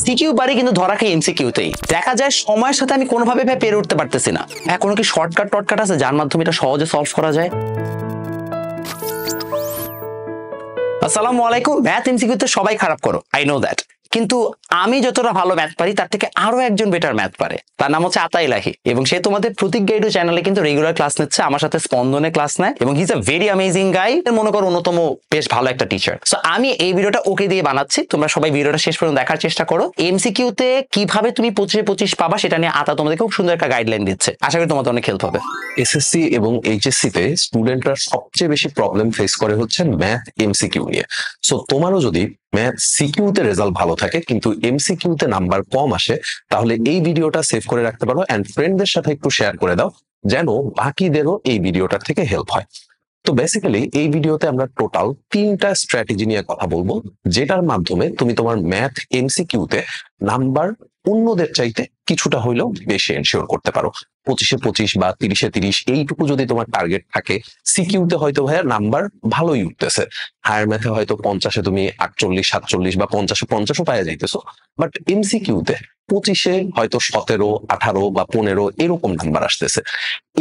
CQ পারি কিন্তু ধরা খাই এমসিকিউতেই। দেখা যায় সময়ের সাথে আমি কোনোভাবে পেরে উঠতে পারতেছি না। হ্যাঁ, কোনো কি শর্টকাট টটকাট আছে যার মাধ্যমে এটা সহজে সলভ করা যায়? আসসালামু আলাইকুম। ম্যাথ এমসিকিউতে সবাই খারাপ করো, আই নো দ্যাট, কিন্তু আমি যতটা ভালো ম্যাথ পারি তার থেকে আরো একজন বেটার ম্যাথ পারে। তার নাম হচ্ছে আতা ইলাহি এবং সে তোমাদের প্রতীক গাইড চ্যানেলে কিন্তু রেগুলার ক্লাস নিচ্ছে, আমার সাথে স্পন্দনে ক্লাস নেয় এবং he is a very amazing guy. মনে করো অন্যতম বেশ ভালো একটা টিচার। সো আমি এই ভিডিওটা ওকে দিয়ে বানাচ্ছি, তোমরা সবাই ভিডিওটা শেষ পর্যন্ত দেখার চেষ্টা করো। এমসিকিউতে কিভাবে তুমি 25 পাবা সেটা নিয়ে আতা তোমাদের খুব সুন্দর একটা গাইডলাইন দিচ্ছে, আশা করি তোমাদের অনেক হেল্প হবে। এসএসসি এবং এইচএসসি তে স্টুডেন্টরা সবচেয়ে বেশি প্রবলেম ফেস করে হচ্ছে ম্যাথ এমসিকিউ নিয়ে। সো তোমারও যদি ম্যাথ সিকিউ তে রেজাল্ট ভালো থাকে কিন্তু এমসিকিউ তে নাম্বার কম আসে, তাহলে এই ভিডিওটা সেভ করে রাখতে পারো এন্ড ফ্রেন্ডদের সাথে একটু শেয়ার করে দাও যেন বাকিদেরও এই ভিডিওটার থেকে হেল্প হয়। তো বেসিক্যালি এই ভিডিওতে আমরা টোটাল 3টা স্ট্র্যাটেজি নিয়ে কথা বলবো, যেটার মাধ্যমে তুমি তোমার ম্যাথ এমসিকিউ তে নাম্বার অন্যদের চাইতে কিছুটা হইলেও বেশি এনশিওর করতে পারো। 25-এ 25 বা 30-এ 30 এইটুকু যদি তোমার টার্গেট থাকে, সিকিউতে হয়তো ভাইয়া নাম্বার ভালোই উঠতেছে, হায়ার ম্যাথে হয়তো 50-এ তুমি 48-47 বা 50-এ 50ও পাওয়া যাইতেছো, বাট এমসিকিউতে 25-এ হয়তো 17, 18 বা 15 এরকম নাম্বার আসতেছে।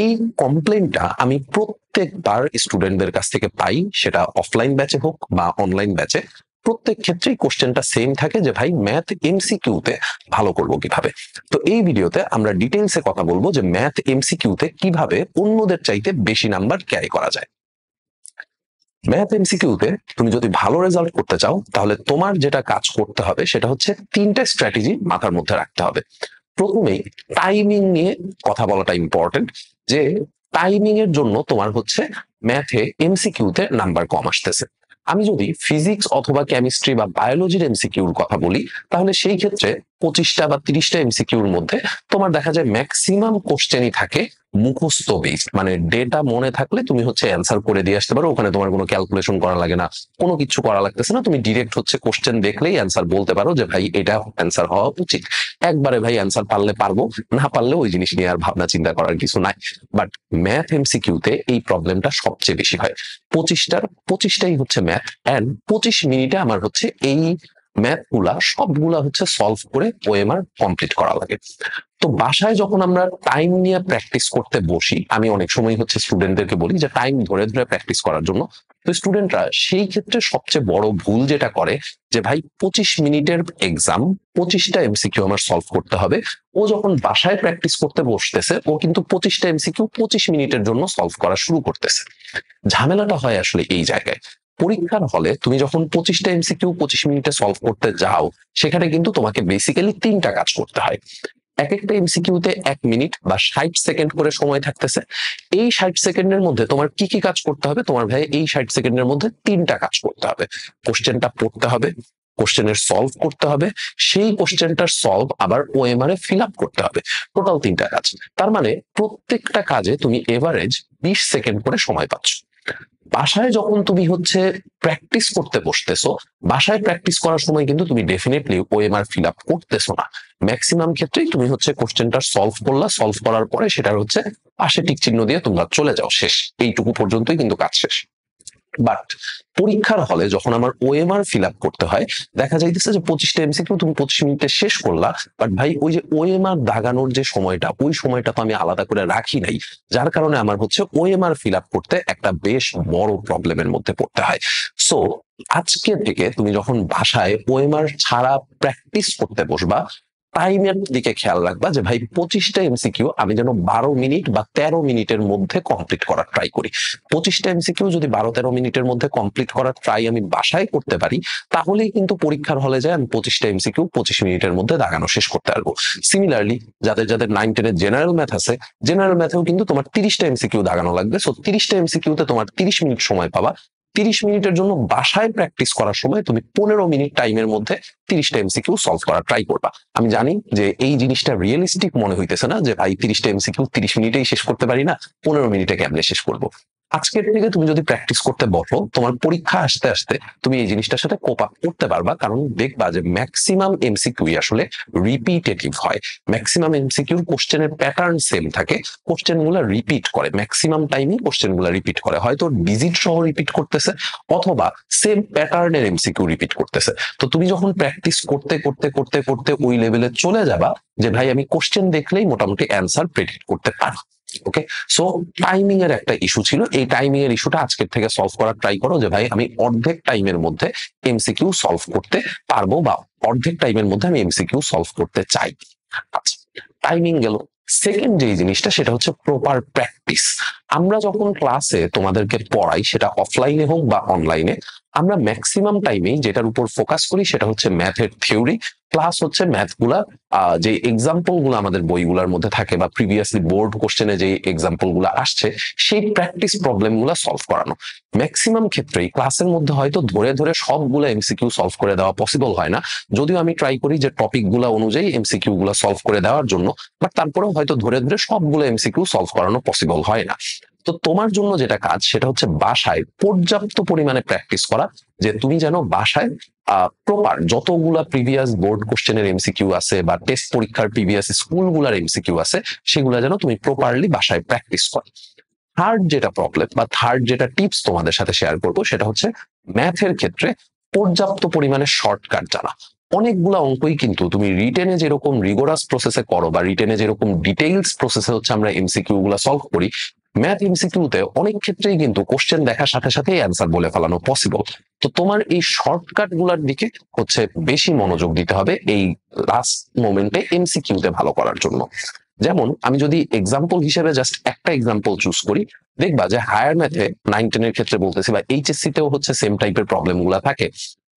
এই কমপ্লেনটা আমি প্রত্যেকবার স্টুডেন্টদের কাছ থেকে পাই, সেটা অফলাইন ব্যাচে হোক বা অনলাইন ব্যাচে। প্রত্যেক ক্ষেত্রেই কোশ্চেনটা সেম থাকে যে ভাই ম্যাথ এমসিকিউতে ভালো করবো কিভাবে। তো এই ভিডিওতে আমরা ডিটেইলসে কথা বলবো যে ম্যাথ এমসিকিউতে কিভাবে অন্যদের চাইতে বেশি নাম্বার ক্যারি করা যায়। ম্যাথ এমসিকিউতে তুমি যদি ভালো রেজাল্ট করতে চাও, তাহলে তোমার যেটা কাজ করতে হবে সেটা হচ্ছে 3টা স্ট্র্যাটেজি মাথার মধ্যে রাখতে হবে। প্রথমেই টাইমিং নিয়ে কথা বলাটা ইম্পর্টেন্ট, যে টাইমিং এর জন্য তোমার হচ্ছে ম্যাথে এমসিকিউতে নাম্বার কম আসতেছে। আমি যদি ফিজিক্স অথবা কেমিস্ট্রি বা বায়োলজির এমসিকিউর কথা বলি, তাহলে সেই ক্ষেত্রে 25টা বা 30টা এমসিকিউর মধ্যে তোমার দেখা যায় ম্যাক্সিমাম কোশ্চেনই থাকে মুখস্থ বেসড, মানে ডেটা মনে থাকলে তুমি হচ্ছে অ্যান্সার করে দিয়ে আসতে পারো, ওখানে তোমার কোনো ক্যালকুলেশন করা লাগে না, কোনো কিছু করা লাগতেছে না, তুমি ডিরেক্ট হচ্ছে কোশ্চেন দেখলেই অ্যান্সার বলতে পারো যে ভাই এটা অ্যান্সার হওয়া উচিত। একবারে ভাই অ্যান্সার পারলে পারবো, না পারলে ওই জিনিস নিয়ে আর ভাবনা চিন্তা করার কিছু নাই। বাট ম্যাথ এমসিকিউতে এই প্রবলেমটা সবচেয়ে বেশি হয়। 25টাই হচ্ছে ম্যাথ এন্ড 25 মিনিটে আমার হচ্ছে এই ম্যাথ গুলা সবগুলা হচ্ছে সলভ করে ওএমআর কমপ্লিট করা লাগে। তো বাসায় যখন আমরা টাইম নিয়ে প্র্যাকটিস করতে বসি, আমি অনেক সময় হচ্ছে স্টুডেন্টদেরকে বলি যে টাইম ধরে ধরে প্র্যাকটিস করার জন্য। তো স্টুডেন্টরা সেই ক্ষেত্রে সবচেয়ে বড় ভুল যেটা করে যে ভাই 25 মিনিটের এক্সাম, 25টা এমসিকিউ আমার সলভ করতে হবে। ও যখন বাসায় প্র্যাকটিস করতে বসতেছে, ও কিন্তু 25টা এমসিকিউ 25 মিনিটের জন্য সলভ করা শুরু করতেছে। ঝামেলাটা হয় আসলে এই জায়গায়। পরীক্ষার হলে তুমি যখন 25টা এমসিকিউ 25 মিনিটে সলভ করতে যাও, সেখানে কিন্তু তোমাকে বেসিক্যালি 3টা কাজ করতে হয়। এক একটা এমসিকিউতে 1 মিনিট বা 60 সেকেন্ড করে সময় থাকতেছে। এই 60 সেকেন্ডের মধ্যে তোমার কি কি কাজ করতে হবে? তোমার ভাই এই 60 সেকেন্ডের মধ্যে 3টা কাজ করতে হবে। কোশ্চেনটা পড়তে হবে, কোশ্চেনের সলভ করতে হবে, সেই কোশ্চেনটার সলভ আবার ওএমআর এ ফিল আপ করতে হবে। টোটাল 3টা কাজ। তার মানে প্রত্যেকটা কাজে তুমি এভারেজ 20 সেকেন্ড করে সময় পাচ্ছ। বাসায় যখন তুমি হচ্ছে প্র্যাকটিস করতে বসতেছো, বাসায় প্র্যাকটিস করার সময় কিন্তু তুমি ডেফিনেটলি ওএমআর ফিল আপ করতেছো না। ম্যাক্সিমাম ক্ষেত্রেই তুমি হচ্ছে কোশ্চেনটা সলভ করলা, সলভ করার পরে সেটার হচ্ছে পাশে টিক চিহ্ন দিয়ে তোমরা চলে যাও, শেষ। এইটুকু পর্যন্তই কিন্তু কাজ শেষ। বাট পরীক্ষার হলে যখন আমার ওএমআর ফিল আপ করতে হয়, দেখা যাইতেছে যে 25টা এমসিকিউ তুমি 25 মিনিটে শেষ করলা, বাট ভাই ওই যে ওএমআর দাগানোর যে সময়টা, ওই সময়টা তো আমি আলাদা করে রাখি নাই, যার কারণে আমার হচ্ছে ওএমআর ফিল আপ করতে একটা বেশ বড় প্রবলেমের মধ্যে পড়তে হয়। সো আজকে থেকে তুমি যখন বাসায় ওএমআর ছাড়া প্র্যাকটিস করতে বসবা, টাইমের দিকে খেয়াল রাখবা যে ভাই 25টা এমসিকিউ আমি যেন 12 মিনিট বা 13 মিনিটের মধ্যে কমপ্লিট করার ট্রাই করি। 25টা এমসিকিউ যদি 12-13 মিনিটের মধ্যে কমপ্লিট করার ট্রাই আমি বাসায় করতে পারি, তাহলেই কিন্তু পরীক্ষার হলে যায় আমি 25টা এমসিকিউ 25 মিনিটের মধ্যে দাগানো শেষ করতে পারবো। সিমিলারলি যাদের 9-10 জেনারেল ম্যাথ আছে, জেনারেল ম্যাথেও কিন্তু তোমার 30টা এমসিকিউ দাগানো লাগবে। সো 30টা এমসিকিউতে তোমার 30 মিনিট সময় পাবা। 30 মিনিটের জন্য বাসায় প্র্যাকটিস করার সময় তুমি 15 মিনিট টাইমের মধ্যে 30টা এমসিকিউ সলভ করার ট্রাই করবা। আমি জানি যে এই জিনিসটা রিয়েলিস্টিক মনে হইতেছে না, যে ভাই 30টা এমসিকিউ 30 মিনিটেই শেষ করতে পারি না, 15 মিনিটে কেমনে শেষ করবো। আজকের থেকে তুমি যদি প্র্যাকটিস করতে বসো, তোমার পরীক্ষা আসতে আসতে তুমি এই জিনিসটার সাথে কোপ আপ করতে পারবা, কারণ দেখবা যে ম্যাক্সিমাম এমসিকিউ আসলে রিপিটেটিভ হয়। ম্যাক্সিমাম এমসিকিউর কোশ্চেনের প্যাটার্ন সেম থাকে, কোশ্চেন গুলা রিপিট করে, ম্যাক্সিমাম টাইমে কোশ্চেন গুলা রিপিট করে, হয়তো ডিজিট সহ রিপিট করতেছে অথবা সেম প্যাটার্নের এমসিকিউ রিপিট করতেছে। তো তুমি যখন প্র্যাকটিস করতে করতে করতে করতে ওই লেভেলে চলে যাবা যে ভাই আমি কোশ্চেন দেখলেই মোটামুটি অ্যান্সার প্রেডিক্ট করতে পারি। ওকে, সো টাইমিং এর একটা ইস্যু ছিল, এই টাইমিং এর ইস্যুটা আজকের থেকে সলভ করার ট্রাই করো যে ভাই আমি অর্ধেক টাইমের মধ্যে এমসিকিউ সলভ করতে পারবো বা অর্ধেক টাইমের মধ্যে আমি এমসিকিউ সলভ করতে চাই। আচ্ছা, টাইমিং গেল। সেকেন্ড যে জিনিসটা সেটা হচ্ছে প্রপার প্র্যাকটিস। আমরা যখন ক্লাসে তোমাদেরকে পড়াই, সেটা অফলাইনে হোক বা অনলাইনে, আমরা ম্যাক্সিমাম টাইমেই যেটার উপর ফোকাস করি সেটা হচ্ছে ম্যাথের থিওরি প্লাস হচ্ছে ম্যাথ গুলা যে এক্সাম্পল গুলো আমাদের বইগুলোর মধ্যে থাকে বা প্রিভিয়াসলি বোর্ড কোশ্চেনে যে এক্সাম্পল গুলো আসছে সেই প্র্যাকটিস প্রবলেম গুলা সলভ করানো। ম্যাক্সিমাম ক্ষেত্রেই ক্লাসের মধ্যে হয়তো ধরে ধরে সবগুলো এমসিকিউ সলভ করে দেওয়া পসিবল হয় না, যদিও আমি ট্রাই করি যে টপিক গুলা অনুযায়ী এমসিকিউ গুলা সলভ করে দেওয়ার জন্য, বাট তারপরেও হয়তো ধরে ধরে সবগুলো এমসিকিউ সলভ করানো পসিবল হয় না। তো তোমার জন্য যেটা কাজ সেটা হচ্ছে বাসায় পর্যাপ্ত পরিমাণে প্র্যাকটিস করা, যে তুমি যেন বাসায় প্রপার যতগুলা প্রিভিয়াস বোর্ড কোশ্চেনের এমসিকিউ আছে বা টেস্ট পরীক্ষার প্রিভিয়াস স্কুলগুলার এমসিকিউ আছে সেগুলা যেন তুমি প্রপারলি বাসায় প্র্যাকটিস করো। থার্ড যেটা প্রবলেম বা থার্ড যেটা টিপস তোমাদের সাথে শেয়ার করবো সেটা হচ্ছে ম্যাথের ক্ষেত্রে পর্যাপ্ত পরিমাণে শর্টকাট জানা। অনেকগুলা অঙ্কই কিন্তু তুমি রিটেনে যেরকম রিগোরাস প্রসেসে করো বা রিটেনে যেরকম ডিটেইলস প্রসেসে হচ্ছে আমরা এমসিকিউ গুলা সলভ করি, ম্যাথ এমসিকিউতে অনেক ক্ষেত্রেই কিন্তু কোশ্চেন দেখার সাথে সাথেই অ্যান্সার বলে ফেলানো পসিবল। তো তোমার এই শর্টকাট গুলার দিকে হচ্ছে বেশি মনোযোগ দিতে হবে এই লাস্ট মোমেন্টে এমসিকিউতে ভালো করার জন্য। যেমন আমি যদি এক্সাম্পল হিসেবে জাস্ট একটা এক্সাম্পল চুজ করি, দেখবা যে হায়ার ম্যাথে 9-10 এর ক্ষেত্রে বলতেছি বা এইচএসসি তেও হচ্ছে সেম টাইপের প্রবলেম গুলা থাকে।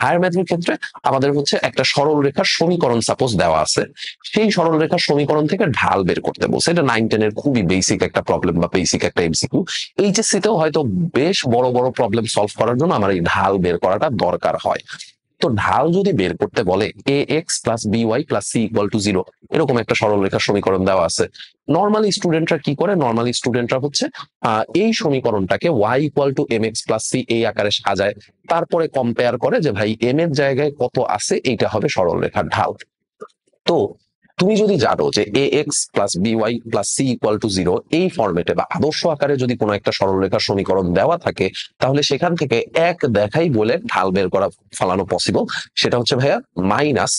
হায়ার ম্যাথের ক্ষেত্রে আমাদের হচ্ছে একটা সরল রেখার সমীকরণ সাপোজ দেওয়া আছে, সেই সরল রেখার সমীকরণ থেকে ঢাল বের করতে বলছে। এটা 9-10 এর খুবই বেসিক একটা প্রবলেম বা বেসিক একটা এমসিকিউ। এইচএসসি তেও হয়তো বেশ বড় বড় প্রবলেম সলভ করার জন্য আমার এই ঢাল বের করাটা দরকার হয়। তো ঢাল যদি বের করতে বলে ax plus by plus c equal to 0, এরকম একটা সরল রেখার সমীকরণ দেওয়া আছে, নর্মালি স্টুডেন্টরা কি করে, নর্মালি স্টুডেন্টরা হচ্ছে এই সমীকরণটাকে y equal to mx plus c এই আকারে সাজায়, তারপরে কম্পেয়ার করে যে ভাই m এর জায়গায় কত আছে এইটা হবে সরল রেখার ঢাল। তো তুমি যদি জানো যে ax plus by plus c equal to 0 এই ফরম্যাটে বা আদর্শ আকারে যদি কোনো একটা সরলরেখার সমীকরণ দেওয়া থাকে, তাহলে সেখান থেকে এক দেখাই বলে ঢাল বের করা ফেলানো পসিবল। সেটা হচ্ছে ভাইয়া মাইনাস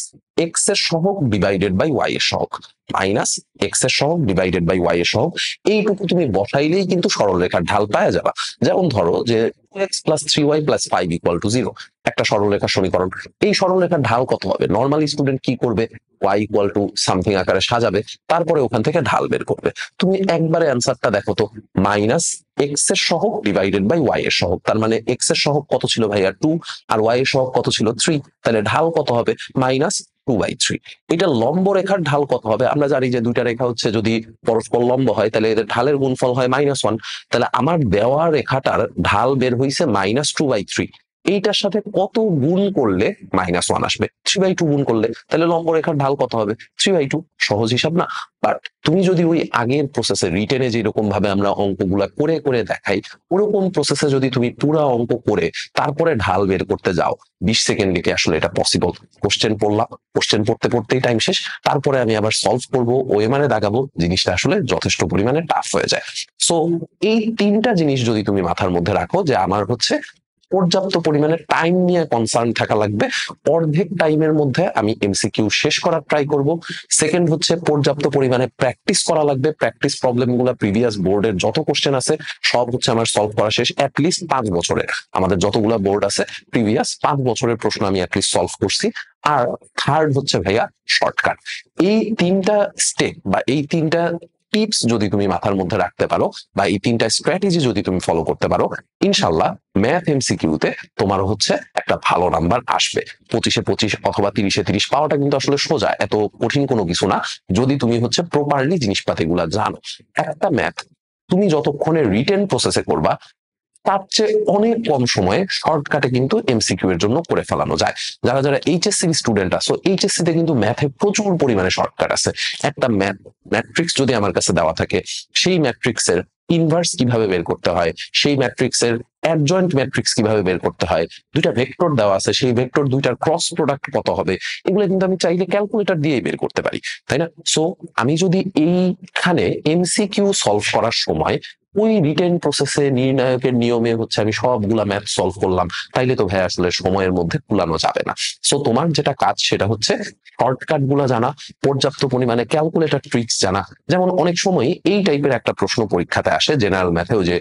এক্স এর সহগ ডিভাইডেড বাই ওয়াই এর সহগ, মাইনাস এক্স এর সহগ ডিভাইডেড বাই ওয়াই এর সহগ, এইটুকু তুমি বসাইলেই কিন্তু সরলরেখার ঢাল পাওয়া যাবে। যেমন ধরো যে 2x plus 3y plus 5 equal to 0 একটা সরলরেখার সমীকরণ, এই সরলরেখার ঢাল কত হবে? নর্মালি স্টুডেন্ট কি করবে, y ইকুয়াল টু সামথিং আকারে সাজাবে, তারপরে ওখান থেকে ঢাল বের করবে। তুমি একবারে অ্যান্সারটা দেখো তো, মাইনাস এক্স এর সহগ ডিভাইডেড বাই ওয়াই এর সহগ, তার মানে এক্স এর সহগ কত ছিল ভাইয়া 2 আর ওয়াই এর সহগ কত ছিল 3, তাহলে ঢাল কত হবে মাইনাস 2/3। এটা লম্ব রেখার ঢাল কত হবে? আমরা জানি যে দুইটা রেখা হচ্ছে যদি পরস্পর লম্ব হয় তাহলে এদের ঢালের গুণফল হয় -1, তাহলে আমার দেওয়া রেখাটার ঢাল বের হইছে -2/3। এইটার সাথে কত গুণ করলে -1 আসবে? 3/2 গুণ করলে, তাহলে লম্ব রেখার ঢাল কত হবে? 3/2। সহজ হিসাব না? বাট তুমি যদি ওই আগের প্রসেসে রিটেনে যেরকম ভাবে আমরা অঙ্কগুলা করে করে দেখাই, ওরকম প্রসেসে যদি তুমি পুরা অঙ্ক করে তারপরে ঢাল বের করতে যাও 20 সেকেন্ড লিখে, আসলে এটা পসিবল? কোশ্চেন পড়লাম, কোশ্চেন পড়তে পড়তেই টাইম শেষ, তারপরে আমি আবার সলভ করবো, ওএমআর এ দাগাবো, জিনিসটা আসলে যথেষ্ট পরিমাণে টাফ হয়ে যায়। সো এই তিনটা জিনিস যদি তুমি মাথার মধ্যে রাখো যে আমার হচ্ছে পর্যাপ্ত পরিমাণে টাইম নিয়ে কনসার্ন থাকা লাগবে, অর্ধেক টাইমের মধ্যে আমি এমসিকিউ শেষ করার ট্রাই করব। সেকেন্ড হচ্ছে পর্যাপ্ত পরিমাণে প্র্যাকটিস করা লাগবে, প্র্যাকটিস প্রবলেমগুলো প্রিভিয়াস বোর্ডের যত কোশ্চেন আছে সব হচ্ছে আমার সলভ করা শেষ, অ্যাটলিস্ট 5 বছরের আমাদের যতগুলো বোর্ড আছে প্রিভিয়াস 5 বছরের প্রশ্ন আমি অ্যাটলিস্ট সলভ করছি। আর থার্ড হচ্ছে ভাইয়া শর্টকাট। এই তিনটা স্টেপ বা এই তিনটা টিপস যদি তুমি মাথার মধ্যে রাখতে পারো বা এই তিনটা স্ট্র্যাটেজি যদি তুমি ফলো করতে পারো, ইনশাল্লাহ ম্যাথ এমসিকিউতে তোমার হচ্ছে একটা ভালো নাম্বার আসবে। 25-এ 25 অথবা 30-এ 30 পাওয়াটা কিন্তু আসলে সোজা, এত কঠিন কোনো কিছু না, যদি তুমি হচ্ছে প্রপারলি জিনিসপাতিগুলা জানো। একটা ম্যাথ তুমি যতক্ষণে রিটেন প্রসেসে করবা তার চেয়ে অনেক কম সময়ে শর্টকাটে কিন্তু এমসিকিউ এর জন্য করে ফেলানো যায়। যারা যারা এইচএসসি স্টুডেন্ট আছো, এইচএসসি তে কিন্তু ম্যাথে প্রচুর পরিমাণে শর্টকাট আছে। একটা ম্যাট্রিক্স যদি আমার কাছে দেওয়া থাকে, সেই ম্যাট্রিক্সের ইনভার্স কিভাবে বের করতে হয়, সেই ম্যাট্রিক্সের অ্যাডজয়েন্ট ম্যাট্রিক্স কিভাবে বের করতে হয়, দুইটা ভেক্টর দেওয়া আছে, সেই ভেক্টর দুইটার ক্রস প্রোডাক্ট কত হবে, এগুলো কিন্তু আমি চাইলে ক্যালকুলেটর দিয়েই বের করতে পারি, তাই না? সো আমি যদি এইখানে এমসিকিউ সলভ করার সময় ওই রিটেন প্রসেসে নির্ণায়কের নিয়মে হচ্ছে আমি সবগুলা ম্যাথ সলভ করলাম, তাইলে তো ভাই আসলে সময়ের মধ্যে কুলানো যাবে না। সো তোমার যেটা কাজ সেটা হচ্ছে শর্টকাট গুলা জানা, পর্যাপ্ত পরিমাণে ক্যালকুলেটর ট্রিক্স জানা। যেমন অনেক সময় এই টাইপের একটা প্রশ্ন পরীক্ষাতে আসে জেনারেল ম্যাথেও, যে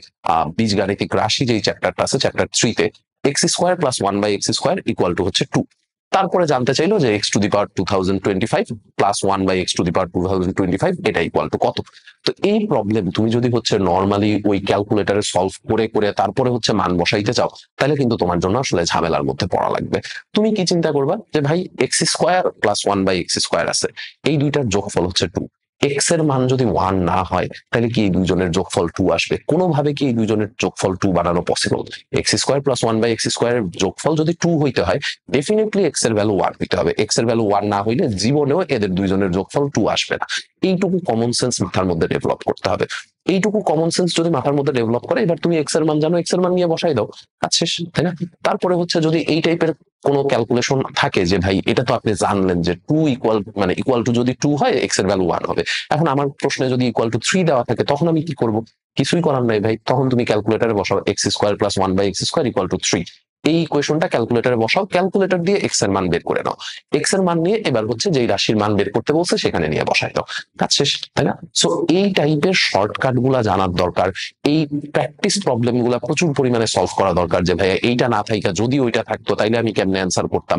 বীজগাণিতিক রাশি যেই চ্যাপ্টারটা আছে, চ্যাপ্টার 3 তে X square plus 1/x square equal to হচ্ছে 2। তারপরে জানতে চাইলো যে x to the power 2025 plus 1/x to the power 2025 এটা ইকুয়াল টু কত। তো এই প্রবলেম তুমি যদি হচ্ছে নর্মালি ওই ক্যালকুলেটরে সলভ করে করে তারপরে হচ্ছে মান বসাইতে চাও, তাহলে কিন্তু তোমার জন্য আসলে ঝামেলার মধ্যে পড়া লাগবে। তুমি কি চিন্তা করবা যে ভাই x square plus 1/x square আছে, এই দুইটার যোগফল হচ্ছে 2। এক্স এর মান যদি 1 না হয়, তাহলে কি এই দুজনের যোগফল 2 আসবে? কোনোভাবে কি এই দুজনের যোগফল 2 বানানো possible? X square plus 1/x স্কোয়ারের যোগফল যদি 2 হইতে হয়, ডেফিনেটলি এক্স এর ভ্যালু 1 হইতে হবে। এক্স এর ভ্যালু 1 না হইলে জীবনেও এদের দুইজনের যোগফল 2 আসবে না। এইটুকু কমন সেন্স মাথার মধ্যে ডেভেলপ করতে হবে। এইটুকু কমন সেন্স যদি মাথার মধ্যে ডেভেলপ করে, এবার তুমি এক্স এর মান জানো, এক্স এর মান নিয়ে বসাই দাও, কাজ শেষ, তাই না? তারপরে হচ্ছে যদি এই টাইপের কোনো ক্যালকুলেশন থাকে যে ভাই এটা তো আপনি জানলেন যে 2 ইকুয়াল টু যদি 2 হয় এক্স এর ভ্যালু 1 হবে, এখন আমার প্রশ্নে যদি ইকুয়াল টু 3 দেওয়া থাকে, তখন আমি কি করব? কিছুই করার নাই ভাই, তখন তুমি ক্যালকুলেটরে বসাও x square plus 1/x square equal two 3। এই ইকুয়েশনটা ক্যালকুলেটরে বসাও, ক্যালকুলেটর দিয়ে এক্স এর মান বের করে নাও। এক্স এর মান নিয়ে এবার হচ্ছে যেই রাশির মান বের করতে বলছে সেখানে নিয়ে বসাই দাও, কাজ শেষ, তাই না? সো এই টাইপের শর্টকাট গুলা জানার দরকার। এই প্র্যাকটিস প্রবলেম গুলা প্রচুর পরিমাণে সলভ করা দরকার, যে ভাইয়া এইটা না থাইকা যদি ওইটা থাকতো তাইলে আমি কেমনে অ্যান্সার করতাম।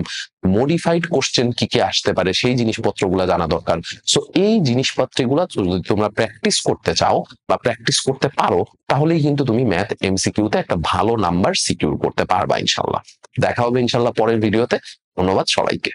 মডিফাইড কোশ্চেন কি কি আসতে পারে সেই জিনিসপত্র গুলা জানা দরকার। সো এই জিনিসপত্রগুলা যদি তোমরা প্র্যাকটিস করতে চাও বা প্র্যাকটিস করতে পারো, তাহলেই কিন্তু তুমি ম্যাথ এমসিকিউতে একটা ভালো নাম্বার সিকিউর করতে পারবা ইনশাল্লাহ। দেখা হবে ইনশাল্লাহ পরের ভিডিওতে। ধন্যবাদ সবাইকে।